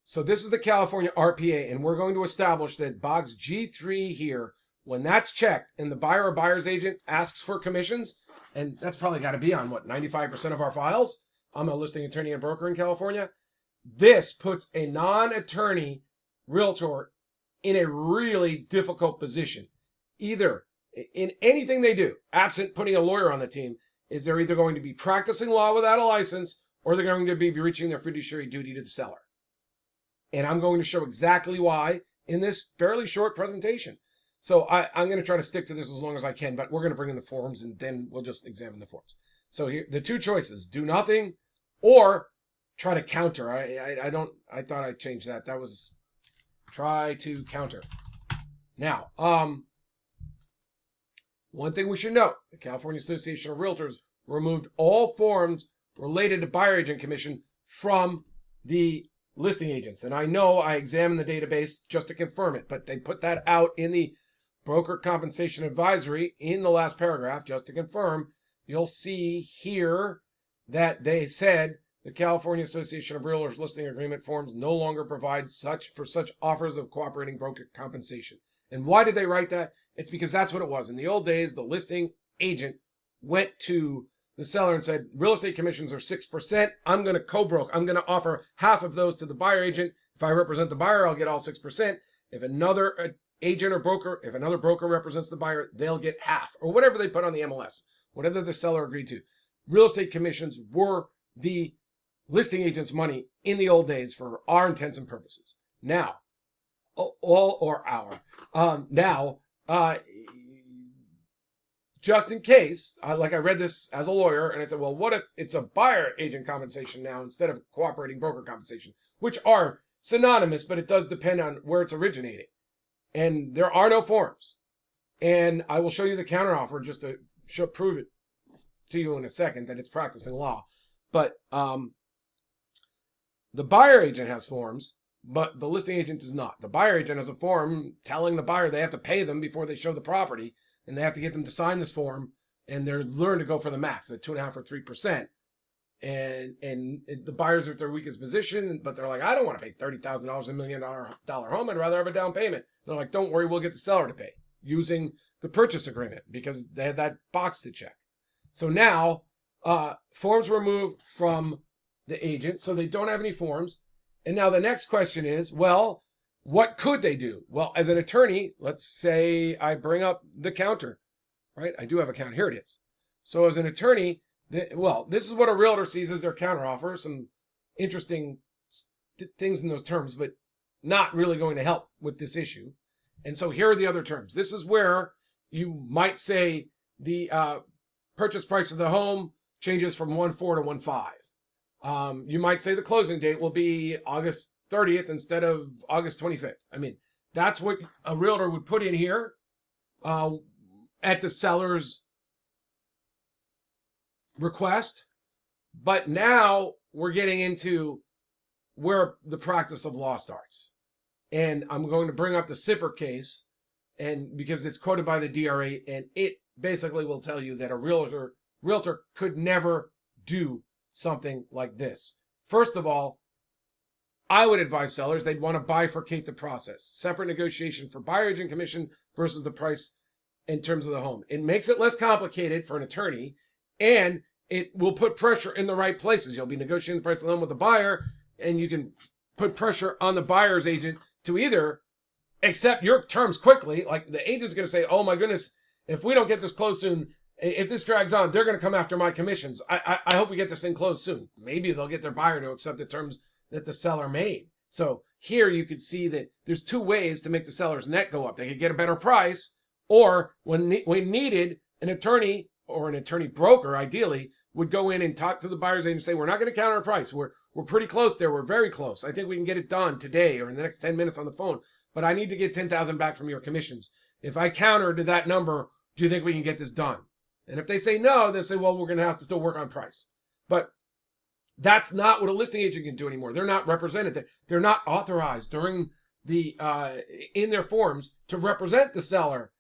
So this is the California RPA, and we're going to establish that box G3 here, when that's checked and the buyer or buyer's agent asks for commissions, and that's probably got to be on, 95% of our files? I'm a listing attorney and broker in California. This puts a non-attorney realtor in a really difficult position. Either in anything they do, absent putting a lawyer on the team, is they're either going to be practicing law without a license or they're going to be breaching their fiduciary duty to the seller. And I'm going to show exactly why in this fairly short presentation. So I'm going to try to stick to this as long as I can, but we're going to bring in the forms and then we'll just examine the forms. So here, the two choices: do nothing or try to counter. I thought I changed that. That was try to counter. Now, one thing we should note: the California Association of Realtors removed all forms related to buyer agent commission from the listing agents. And I know I examined the database just to confirm it, but they put that out in the broker compensation advisory in the last paragraph just to confirm. You'll see here that they said the California Association of Realtors listing agreement forms no longer provide such offers of cooperating broker compensation. And why did they write that? It's because that's what it was. In the old days, the listing agent went to the seller and said, real estate commissions are 6%. I'm going to co-broke. I'm going to offer half of those to the buyer agent. If I represent the buyer, I'll get all 6%. If another agent or broker, if another broker represents the buyer, they'll get half, or whatever they put on the MLS, whatever the seller agreed to. Real estate commissions were the listing agent's money in the old days for our intents and purposes. Now, just in case, I read this as a lawyer, and I said, well, what if it's a buyer agent compensation now instead of cooperating broker compensation, which are synonymous, but it does depend on where it's originating. And there are no forms. And I will show you the counteroffer just to prove it to you in a second that it's practicing law. But the buyer agent has forms, but the listing agent does not. The buyer agent has a form telling the buyer they have to pay them before they show the property. And they have to get them to sign this form, and they're learned to go for the max at 2.5 or 3%. And the buyers are at their weakest position, but they're like, I don't want to pay $30,000 $1 million home. I'd rather have a down payment. They're like, don't worry, we'll get the seller to pay using the purchase agreement because they had that box to check. So now forms were removed from the agent, so they don't have any forms. And now the next question is, well, what could they do? Well, as an attorney, let's say I bring up the counter, right? I do have a counter. Here it is. So as an attorney, this is what a realtor sees as their counteroffer. Some interesting things in those terms, but not really going to help with this issue. And so here are the other terms. This is where you might say the purchase price of the home changes from 1.4 to 1.5. You might say the closing date will be August 30th instead of August 25th. I mean, that's what a realtor would put in here at the seller's request. But now we're getting into where the practice of law starts. And I'm going to bring up the Sipper case, and because it's quoted by the DRA, and it basically will tell you that a realtor could never do something like this. First of all, I would advise sellers they'd want to bifurcate the process. Separate negotiation for buyer agent commission versus the price in terms of the home. It makes it less complicated for an attorney, and it will put pressure in the right places. You'll be negotiating the price of the home with the buyer, and you can put pressure on the buyer's agent to either accept your terms quickly. Like the agent's going to say, oh my goodness, if we don't get this closed soon, if this drags on, they're going to come after my commissions. I hope we get this thing closed soon. Maybe they'll get their buyer to accept the terms that the seller made. So here you could see that there's two ways to make the seller's net go up. They could get a better price, or when needed, an attorney or an attorney broker, ideally, would go in and talk to the buyer's agent and say, we're not going to counter a price. We're pretty close there. We're very close. I think we can get it done today or in the next 10 minutes on the phone, but I need to get $10,000 back from your commissions. If I counter to that number, do you think we can get this done? And if they say no, they say, well, we're going to have to still work on price. But that's not what a listing agent can do anymore. They're not represented. They're not authorized during the in their forms to represent the seller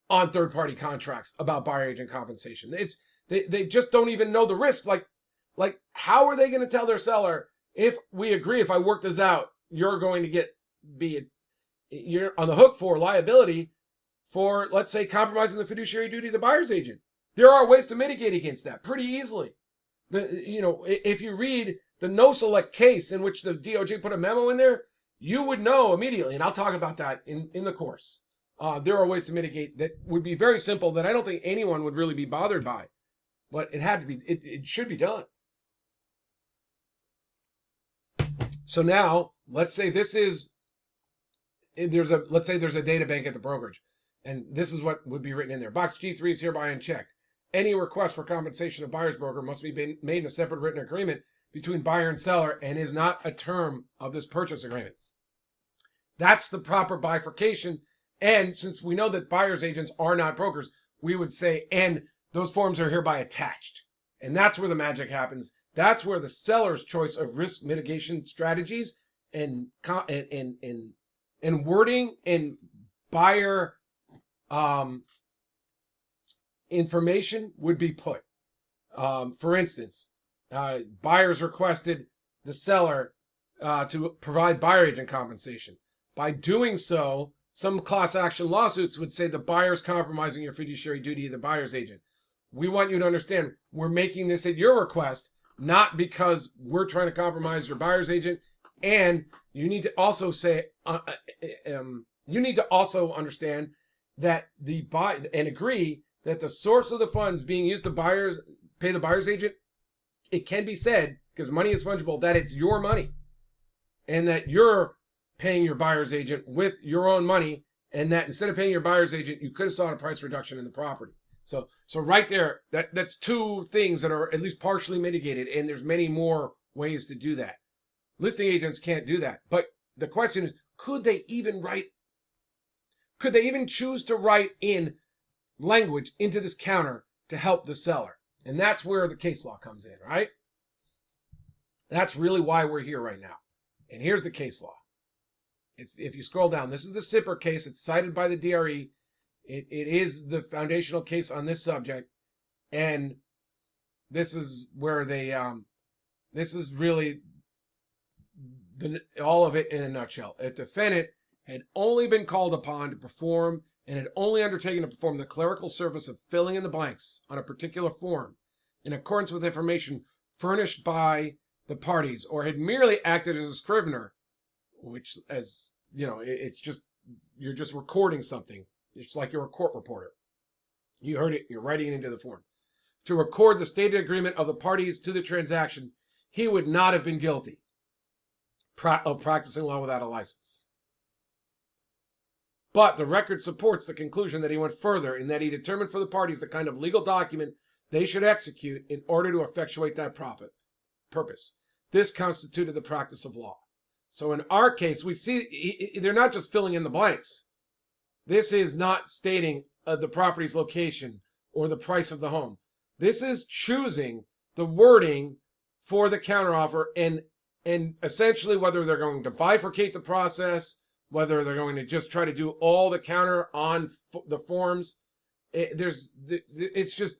on third-party contracts about buyer agent compensation. They just don't even know the risk. Like how are they going to tell their seller, if we agree, if I work this out, you're going to you're on the hook for liability for, let's say, compromising the fiduciary duty of the buyer's agent. There are ways to mitigate against that pretty easily. If you read the no select case in which the DOJ put a memo in there, you would know immediately, and I'll talk about that in the course. There are ways to mitigate that would be very simple that I don't think anyone would really be bothered by, but it should be done. So now, let's say there's a data bank at the brokerage, and this is what would be written in there. Box G3 is hereby unchecked. Any request for compensation of buyer's broker must be made in a separate written agreement between buyer and seller and is not a term of this purchase agreement. That's the proper bifurcation. And since we know that buyer's agents are not brokers, we would say, and those forms are hereby attached. And that's where the magic happens. That's where the seller's choice of risk mitigation strategies and wording and buyer information would be put. For instance, buyers requested the seller to provide buyer agent compensation. By doing so, some class action lawsuits would say the buyer's compromising your fiduciary duty of the buyer's agent. We want you to understand we're making this at your request, not because we're trying to compromise your buyer's agent. And you need to also say, you need to also understand that and agree that the source of the funds being used to pay the buyer's agent, it can be said, because money is fungible, that it's your money and that you're paying your buyer's agent with your own money, and that instead of paying your buyer's agent, you could have sought a price reduction in the property. So right there, that's two things that are at least partially mitigated, and there's many more ways to do that. Listing agents can't do that. But the question is, could they even choose to write in language into this counter to help the seller? And that's where the case law comes in, right? That's really why we're here right now. And here's the case law. If you scroll down, this is the Sipper case. It's cited by the DRE. It is the foundational case on this subject. And this is where this is really all of it in a nutshell. A defendant had only been called upon to perform and had only undertaken to perform the clerical service of filling in the blanks on a particular form in accordance with information furnished by the parties, or had merely acted as a scrivener, which, as you know, you're just recording something. It's like you're a court reporter. You heard it, you're writing it into the form. To record the stated agreement of the parties to the transaction, he would not have been guilty of practicing law without a license. But the record supports the conclusion that he went further in that he determined for the parties the kind of legal document they should execute in order to effectuate that purpose. This constituted the practice of law. So in our case, we see they're not just filling in the blanks. This is not stating the property's location or the price of the home. This is choosing the wording for the counteroffer and essentially whether they're going to bifurcate the process, whether they're going to just try to do all the counter on the forms. It's just,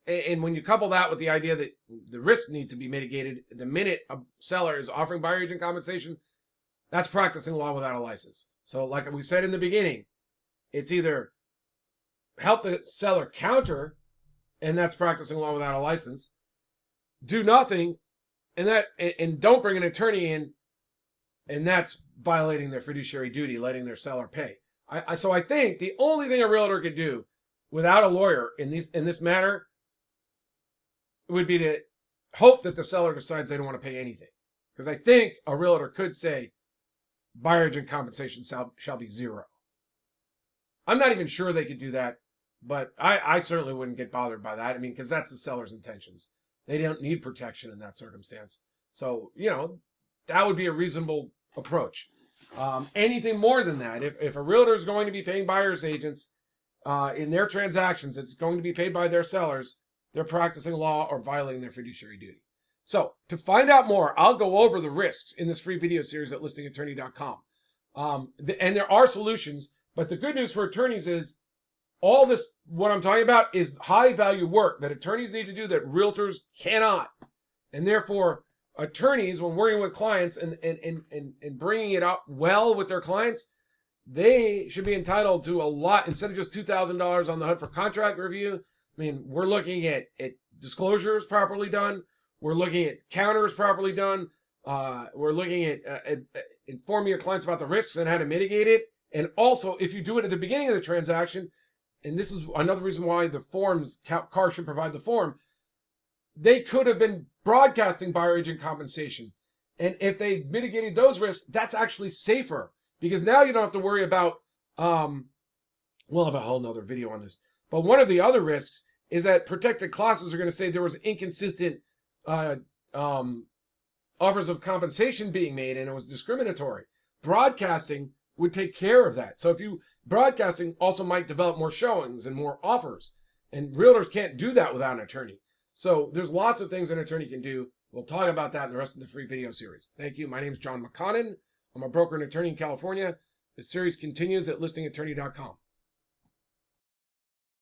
and when you couple that with the idea that the risk needs to be mitigated the minute a seller is offering buyer agent compensation, that's practicing law without a license. So like we said in the beginning, it's either help the seller counter, and that's practicing law without a license, do nothing, and don't bring an attorney in, and that's violating their fiduciary duty, letting their seller pay. So I think the only thing a realtor could do without a lawyer in this matter would be to hope that the seller decides they don't want to pay anything. Because I think a realtor could say buyer agent compensation shall be zero. I'm not even sure they could do that, but I certainly wouldn't get bothered by that. I mean, because that's the seller's intentions. They don't need protection in that circumstance. So, that would be a reasonable approach. Anything more than that, if a realtor is going to be paying buyer's agents in their transactions, it's going to be paid by their sellers, they're practicing law or violating their fiduciary duty. So to find out more, I'll go over the risks in this free video series at listingattorney.com. And there are solutions, but the good news for attorneys is all this, what I'm talking about, is high value work that attorneys need to do that realtors cannot. And therefore, attorneys, when working with clients and bringing it up well with their clients, they should be entitled to a lot, instead of just $2,000 on the hook for contract review. I mean, we're looking at disclosures properly done. We're looking at counters properly done. We're looking at informing your clients about the risks and how to mitigate it. And also, if you do it at the beginning of the transaction, and this is another reason why the forms, CAR should provide the form, they could have been broadcasting buyer agent compensation. And if they mitigated those risks, that's actually safer, because now you don't have to worry about, we'll have a whole nother video on this. But one of the other risks is that protected classes are going to say there was inconsistent offers of compensation being made and it was discriminatory. Broadcasting would take care of that. So broadcasting also might develop more showings and more offers. And realtors can't do that without an attorney. So there's lots of things an attorney can do. We'll talk about that in the rest of the free video series. Thank you. My name is John McConnin. I'm a broker and attorney in California. The series continues at listingattorney.com.